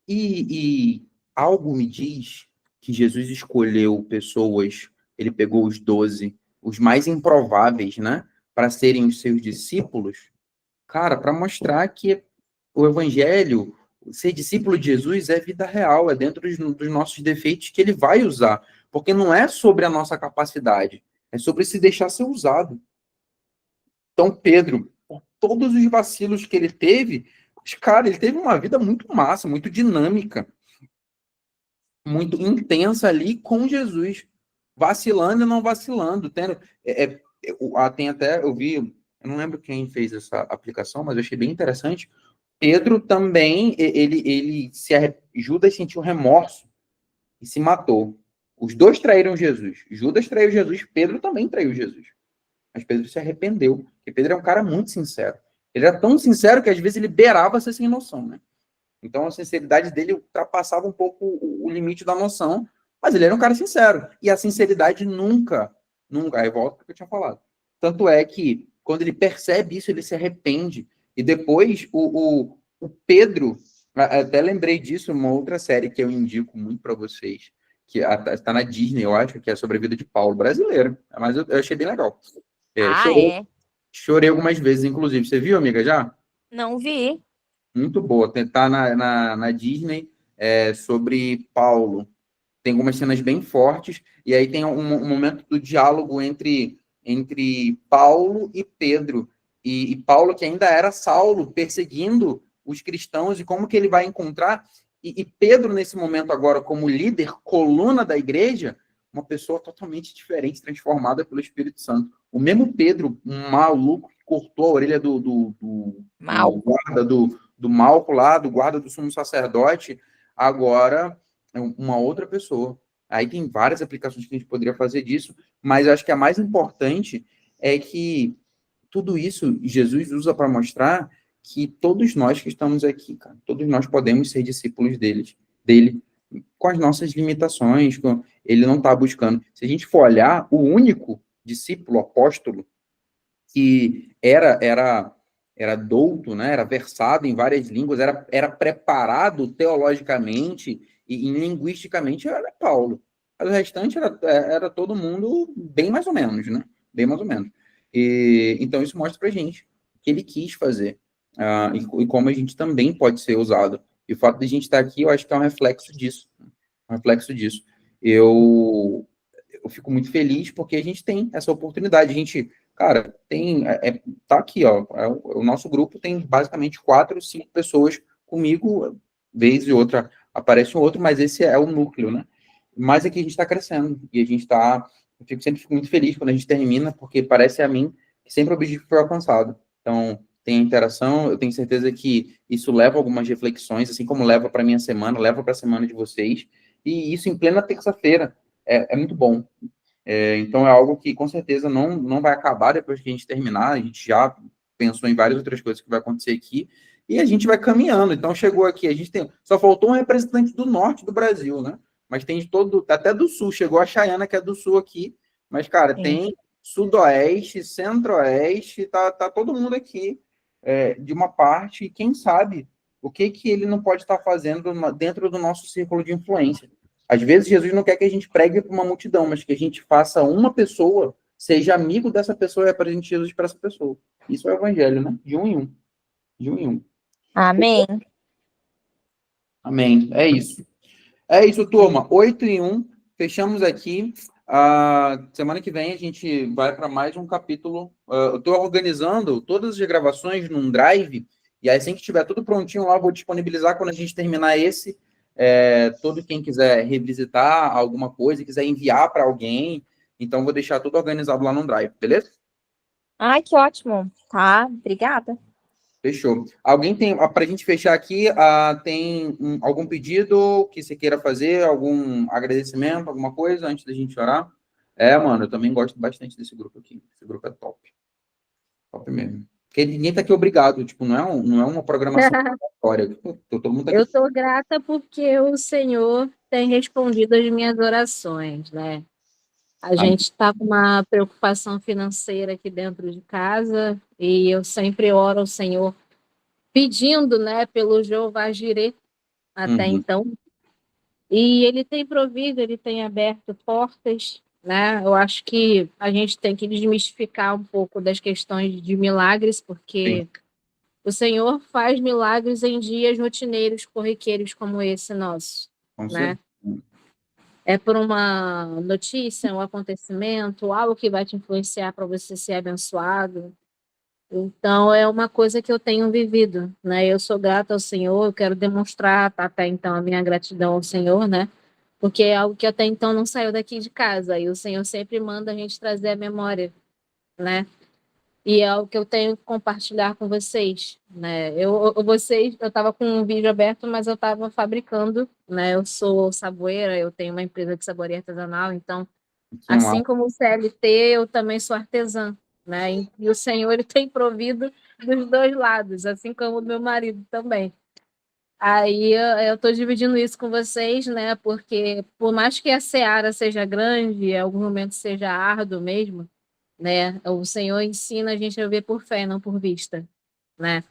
E algo me diz que Jesus escolheu pessoas, ele pegou os 12, os mais improváveis, né, para serem os seus discípulos, cara, para mostrar que o evangelho, ser discípulo de Jesus é vida real, é dentro dos nossos defeitos que ele vai usar, porque não é sobre a nossa capacidade, é sobre se deixar ser usado. Então, Pedro, por todos os vacilos que ele teve, cara, ele teve uma vida muito massa, muito dinâmica, muito intensa ali com Jesus, vacilando e não vacilando. Tem até, eu vi, eu não lembro quem fez essa aplicação, mas eu achei bem interessante. Pedro também, Judas sentiu remorso e se matou. Os dois traíram Jesus. Judas traiu Jesus, Pedro também traiu Jesus. Mas Pedro se arrependeu, porque Pedro é um cara muito sincero. Ele era tão sincero que às vezes ele beirava ser sem noção, né? Então a sinceridade dele ultrapassava um pouco o limite da noção, mas ele era um cara sincero. E a sinceridade nunca, aí volta para o que eu tinha falado. Tanto é que quando ele percebe isso, ele se arrepende. E depois o Pedro, até lembrei disso, uma outra série que eu indico muito para vocês, que está na Disney, eu acho, que é sobre a vida de Paulo, brasileiro. Mas eu achei bem legal. Chorei algumas vezes, inclusive. Você viu, amiga, já?
Não vi.
Muito boa. Tá na Disney, sobre Paulo. Tem algumas cenas bem fortes, e aí tem um momento do diálogo entre Paulo e Pedro. E Paulo, que ainda era Saulo, perseguindo os cristãos, e como que ele vai encontrar... E Pedro, nesse momento agora, como líder, coluna da igreja, uma pessoa totalmente diferente, transformada pelo Espírito Santo. O mesmo Pedro, um maluco, que cortou a orelha do guarda do Malco lá, do guarda do sumo sacerdote, agora é uma outra pessoa. Aí tem várias aplicações que a gente poderia fazer disso, mas eu acho que a mais importante é que tudo isso Jesus usa para mostrar que todos nós que estamos aqui, cara, todos nós podemos ser discípulos dele, com as nossas limitações, ele não está buscando. Se a gente for olhar, o único discípulo, apóstolo, que era douto, né, era versado em várias línguas, era preparado teologicamente e linguisticamente, era Paulo. Mas o restante era todo mundo bem mais ou menos, né? Bem mais ou menos. E, então, isso mostra pra gente que ele quis fazer. E como a gente também pode ser usado. E o fato de a gente estar aqui, eu acho que é um reflexo disso. Um reflexo disso. Eu fico muito feliz porque a gente tem essa oportunidade. A gente, cara, tá aqui, ó. O nosso grupo tem basicamente 4, 5 pessoas comigo, vez e outra aparece um outro, mas esse é o núcleo, né? Mas aqui a gente está crescendo e a gente está. Eu sempre fico muito feliz quando a gente termina, porque parece a mim que sempre o objetivo foi alcançado. Então, tem interação, eu tenho certeza que isso leva algumas reflexões, assim como leva para minha semana, leva para a semana de vocês, e isso em plena terça-feira é muito bom. Então, é algo que com certeza não vai acabar depois que a gente terminar, a gente já pensou em várias outras coisas que vai acontecer aqui, e a gente vai caminhando. Então, chegou aqui, a gente tem. Só faltou um representante do norte do Brasil, né? Mas tem de todo, até do sul. Chegou a Chayana, que é do sul aqui. Mas, cara,
Sim.
tem sudoeste, centro-oeste, tá todo mundo aqui de uma parte. E quem sabe o que ele não pode estar fazendo dentro do nosso círculo de influência. Às vezes, Jesus não quer que a gente pregue para uma multidão, mas que a gente faça uma pessoa, seja amigo dessa pessoa e apresente Jesus para essa pessoa. Isso é o evangelho, né? De um em um. De um em um.
Amém.
Amém. É isso. É isso, turma. 8-1. Fechamos aqui. Semana que vem a gente vai para mais um capítulo. Eu estou organizando todas as gravações num drive, e aí, assim que estiver tudo prontinho lá, eu vou disponibilizar quando a gente terminar esse. Todo quem quiser revisitar alguma coisa, quiser enviar para alguém, então vou deixar tudo organizado lá no drive, beleza?
Ai, que ótimo. Tá, obrigada.
Fechou. Alguém tem, para a gente fechar aqui, tem algum pedido que você queira fazer, algum agradecimento, alguma coisa antes da gente orar? Mano, eu também gosto bastante desse grupo aqui. Esse grupo é top. Top mesmo. Porque ninguém tá aqui obrigado, tipo, não é uma programação aleatória. Todo mundo tá
Eu
aqui.
estou grata porque o Senhor tem respondido as minhas orações, né? A
Amém.
gente está com uma preocupação financeira aqui dentro de casa e eu sempre oro ao Senhor pedindo, né, pelo Jeová Jireh até
Uhum.
então. E ele tem provido, ele tem aberto portas, né? Eu acho que a gente tem que desmistificar um pouco das questões de milagres, porque o Senhor faz milagres em dias rotineiros, corriqueiros como esse nosso,
Com
né?
certeza.
É por uma notícia, um acontecimento, algo que vai te influenciar para você ser abençoado. Então, é uma coisa que eu tenho vivido, né? Eu sou grata ao Senhor, eu quero demonstrar até então a minha gratidão ao Senhor, né? Porque é algo que até então não saiu daqui de casa, e o Senhor sempre manda a gente trazer a memória, né? E é algo que eu tenho que compartilhar com vocês, né? Eu estava com um vídeo aberto, mas eu estava fabricando, né? Eu sou saboeira, eu tenho uma empresa de saboeira artesanal, então,
Que
assim
massa.
como o CLT, eu também sou artesã, né? E o Senhor ele tem provido dos dois lados, assim como o meu marido também. Aí eu estou dividindo isso com vocês, né? Porque por mais que a seara seja grande, em algum momento seja árduo mesmo, né? O Senhor ensina a gente a ver por fé, não por vista, né?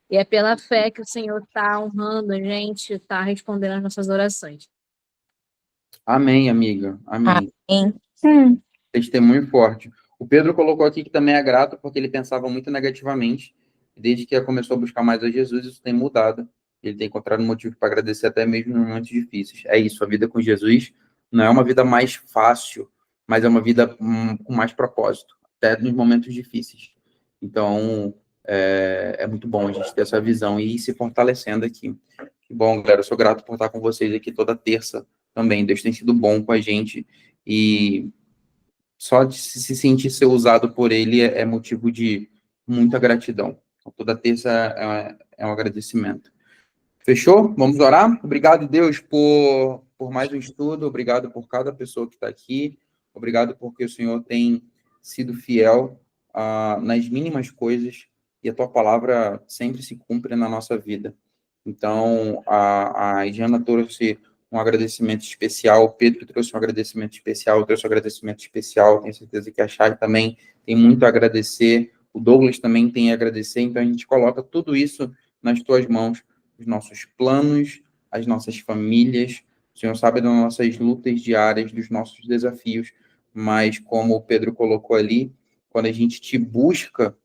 E é pela fé que o Senhor está honrando a gente, está respondendo às nossas orações.
Amém, amiga. Amém.
Amém.
Testemunho forte. O Pedro colocou aqui que também é grato porque ele pensava muito negativamente. Desde que começou a buscar mais a Jesus, isso tem mudado. Ele tem encontrado um motivo para agradecer até mesmo em momentos difíceis. É isso, a vida com Jesus não é uma vida mais fácil, mas é uma vida com mais propósito, até nos momentos difíceis. Então, é muito bom a gente ter essa visão e ir se fortalecendo aqui. Que bom, galera. Eu sou grato por estar com vocês aqui toda terça também. Deus tem sido bom com a gente e só de se sentir ser usado por ele é motivo de muita gratidão. Então, toda terça é um agradecimento. Fechou? Vamos orar? Obrigado, Deus, por mais um estudo. Obrigado por cada pessoa que está aqui. Obrigado porque o Senhor tem sido fiel nas mínimas coisas e a tua palavra sempre se cumpre na nossa vida. Então, a Jana trouxe um agradecimento especial, o Pedro trouxe um agradecimento especial, eu trouxe um agradecimento especial, tenho certeza que a Chay também tem muito a agradecer, o Douglas também tem a agradecer, então a gente coloca tudo isso nas tuas mãos, os nossos planos, as nossas famílias, O Senhor sabe das nossas lutas diárias, dos nossos desafios, mas como o Pedro colocou ali, quando a gente te busca,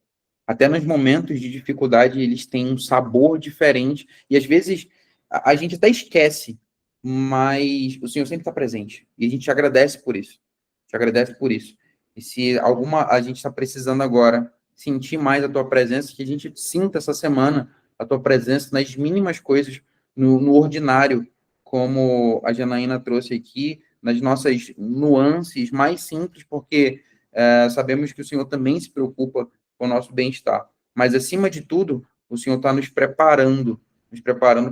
até nos momentos de dificuldade, eles têm um sabor diferente, e às vezes a gente até esquece, mas o Senhor sempre está presente, e a gente te agradece por isso, te agradece por isso. E se a gente está precisando agora sentir mais a tua presença, que a gente sinta essa semana a tua presença nas mínimas coisas, no ordinário, como a Janaína trouxe aqui, nas nossas nuances mais simples, porque sabemos que o Senhor também se preocupa com o nosso bem-estar. Mas, acima de tudo, o Senhor está nos preparando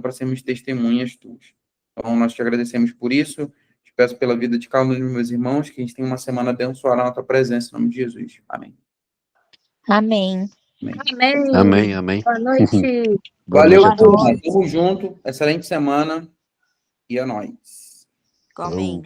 para sermos testemunhas tuas. Então, nós te agradecemos por isso, te peço pela vida de cada um dos meus irmãos, que a gente tenha uma semana abençoada na tua presença, em nome de Jesus. Amém.
Amém.
Amém.
Amém, amém.
Boa noite.
Boa
Valeu,
noite a todos.
turma. Tamo junto. Excelente semana. E é nóis.
Amém.